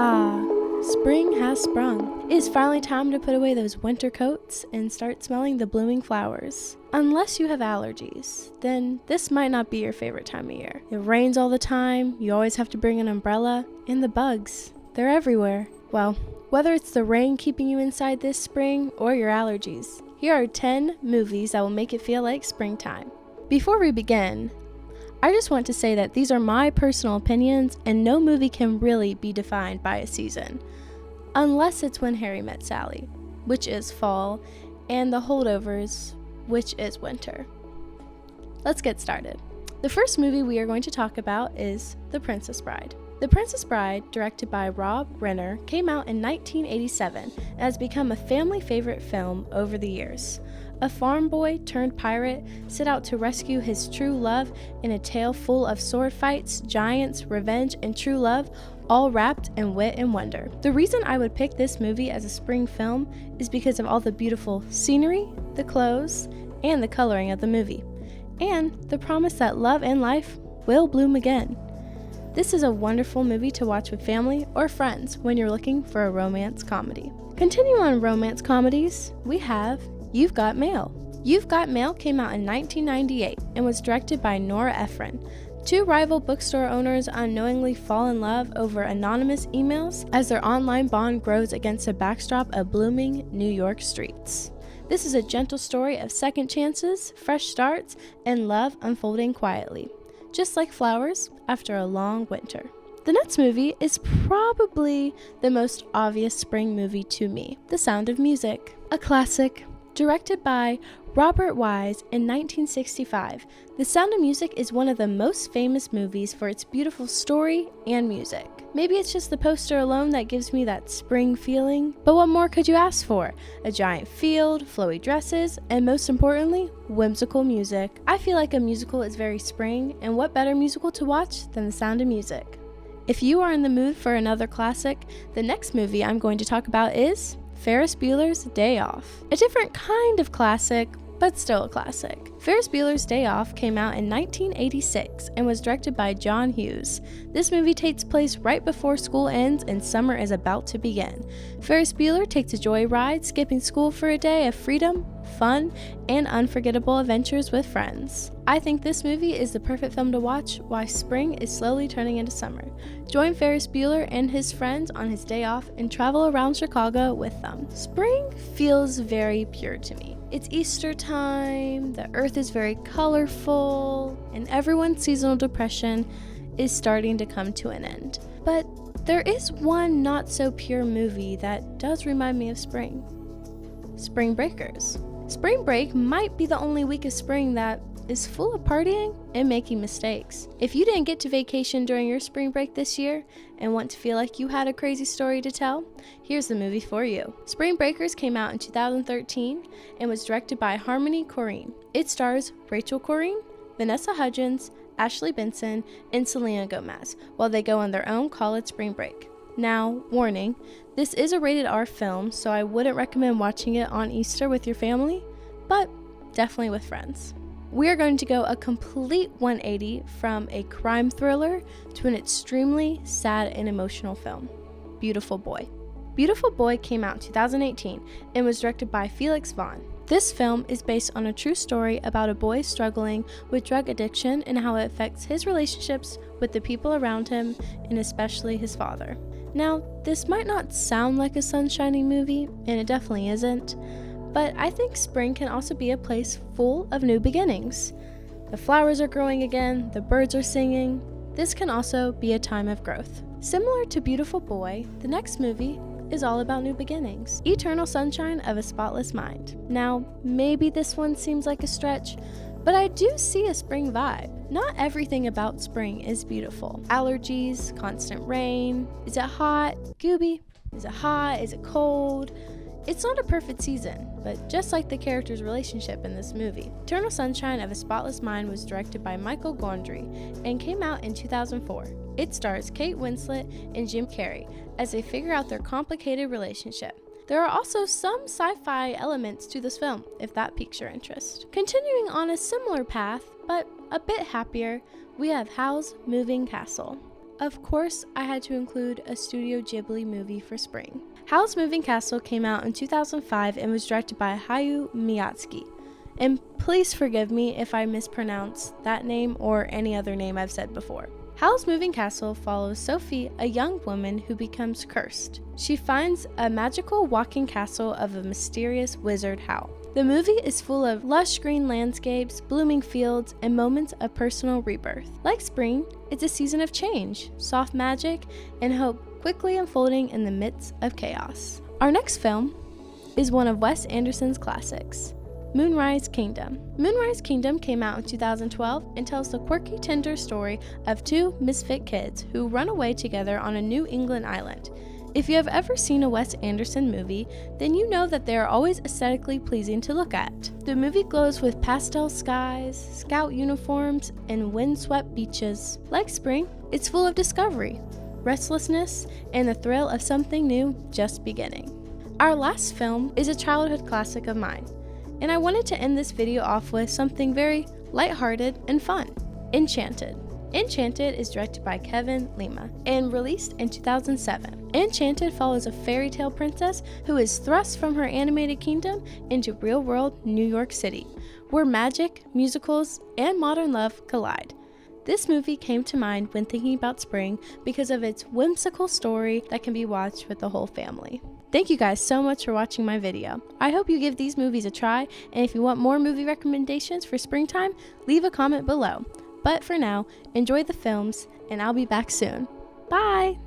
Ah, spring has sprung. It is finally time to put away those winter coats and start smelling the blooming flowers. Unless you have allergies, then this might not be your favorite time of year. It rains all the time, you always have to bring an umbrella, and the bugs, they're everywhere. Well, whether it's the rain keeping you inside this spring or your allergies, here are 10 movies that will make it feel like springtime. Before we begin, I just want to say that these are my personal opinions and no movie can really be defined by a season. Unless it's When Harry Met Sally, which is fall, and The Holdovers, which is winter. Let's get started. The first movie we are going to talk about is The Princess Bride. The Princess Bride, directed by Rob Reiner, came out in 1987 and has become a family favorite film over the years. A farm boy turned pirate set out to rescue his true love in a tale full of sword fights, giants, revenge, and true love, all wrapped in wit and wonder. The reason I would pick this movie as a spring film is because of all the beautiful scenery, the clothes, and the coloring of the movie, and the promise that love and life will bloom again. This is a wonderful movie to watch with family or friends when you're looking for a romance comedy. Continuing on romance comedies, we have You've Got Mail. You've Got Mail came out in 1998 and was directed by Nora Ephron. Two rival bookstore owners unknowingly fall in love over anonymous emails as their online bond grows against a backdrop of blooming New York streets. This is a gentle story of second chances, fresh starts, and love unfolding quietly, just like flowers after a long winter. The next movie is probably the most obvious spring movie to me, The Sound of Music, a classic. Directed by Robert Wise in 1965, The Sound of Music is one of the most famous movies for its beautiful story and music. Maybe it's just the poster alone that gives me that spring feeling, but what more could you ask for? A giant field, flowy dresses, and most importantly, whimsical music. I feel like a musical is very spring, and what better musical to watch than The Sound of Music? If you are in the mood for another classic, the next movie I'm going to talk about is Ferris Buer's Day Off. A different kind of classic, but still a classic. Ferris Buer's Day Off came out in 1986 and was directed by John Hughes. This movie takes place right before school ends and summer is about to begin. Ferris Bueller takes a joyride, skipping school for a day of freedom, fun, and unforgettable adventures with friends. I think this movie is the perfect film to watch while spring is slowly turning into summer. Join Ferris Bueller and his friends on his day off and travel around Chicago with them. Spring feels very pure to me. It's Easter time, the earth is very colorful, and everyone's seasonal depression is starting to come to an end. But there is one not so pure movie that does remind me of spring. Spring Breakers. Spring break might be the only week of spring that is full of partying and making mistakes. If you didn't get to vacation during your spring break this year and want to feel like you had a crazy story to tell, here's the movie for you. Spring Breakers came out in 2013 and was directed by Harmony Korine. It stars Rachel Korine, Vanessa Hudgens, Ashley Benson, and Selena Gomez while they go on their own college spring break. Now, warning, this is a rated R film, so I wouldn't recommend watching it on Easter with your family, but definitely with friends. We are going to go a complete 180 from a crime thriller to an extremely sad and emotional film, Beautiful Boy. Beautiful Boy came out in 2018 and was directed by Felix Vaughn. This film is based on a true story about a boy struggling with drug addiction and how it affects his relationships with the people around him and especially his father. Now, this might not sound like a sunshiny movie, and it definitely isn't, but I think spring can also be a place full of new beginnings. The flowers are growing again, the birds are singing. This can also be a time of growth. Similar to Beautiful Boy, the next movie is all about new beginnings. Eternal Sunshine of a Spotless Mind. Now, maybe this one seems like a stretch, but I do see a spring vibe. Not everything about spring is beautiful. Allergies, constant rain. Is it hot? Gooby. Is it hot? Is it cold? It's not a perfect season, but just like the characters' relationship in this movie. Eternal Sunshine of a Spotless Mind was directed by Michael Gondry and came out in 2004. It stars Kate Winslet and Jim Carrey as they figure out their complicated relationship. There are also some sci-fi elements to this film, if that piques your interest. Continuing on a similar path, but a bit happier, we have Howl's Moving Castle. Of course, I had to include a Studio Ghibli movie for spring. Howl's Moving Castle came out in 2005 and was directed by Hayao Miyazaki. And please forgive me if I mispronounce that name or any other name I've said before. Howl's Moving Castle follows Sophie, a young woman who becomes cursed. She finds a magical walking castle of a mysterious wizard Howl. The movie is full of lush green landscapes, blooming fields, and moments of personal rebirth. Like spring, it's a season of change, soft magic, and hope quickly unfolding in the midst of chaos. Our next film is one of Wes Anderson's classics, Moonrise Kingdom. Moonrise Kingdom came out in 2012 and tells the quirky, tender story of two misfit kids who run away together on a New England island. If you have ever seen a Wes Anderson movie, then you know that they are always aesthetically pleasing to look at. The movie glows with pastel skies, scout uniforms, and windswept beaches. Like spring, it's full of discovery, restlessness, and the thrill of something new just beginning. Our last film is a childhood classic of mine, and I wanted to end this video off with something very lighthearted and fun, Enchanted. Enchanted is directed by Kevin Lima and released in 2007. Enchanted follows a fairy tale princess who is thrust from her animated kingdom into real-world New York City, where magic, musicals, and modern love collide. This movie came to mind when thinking about spring because of its whimsical story that can be watched with the whole family. Thank you guys so much for watching my video. I hope you give these movies a try, and if you want more movie recommendations for springtime, leave a comment below. But for now, enjoy the films, and I'll be back soon. Bye!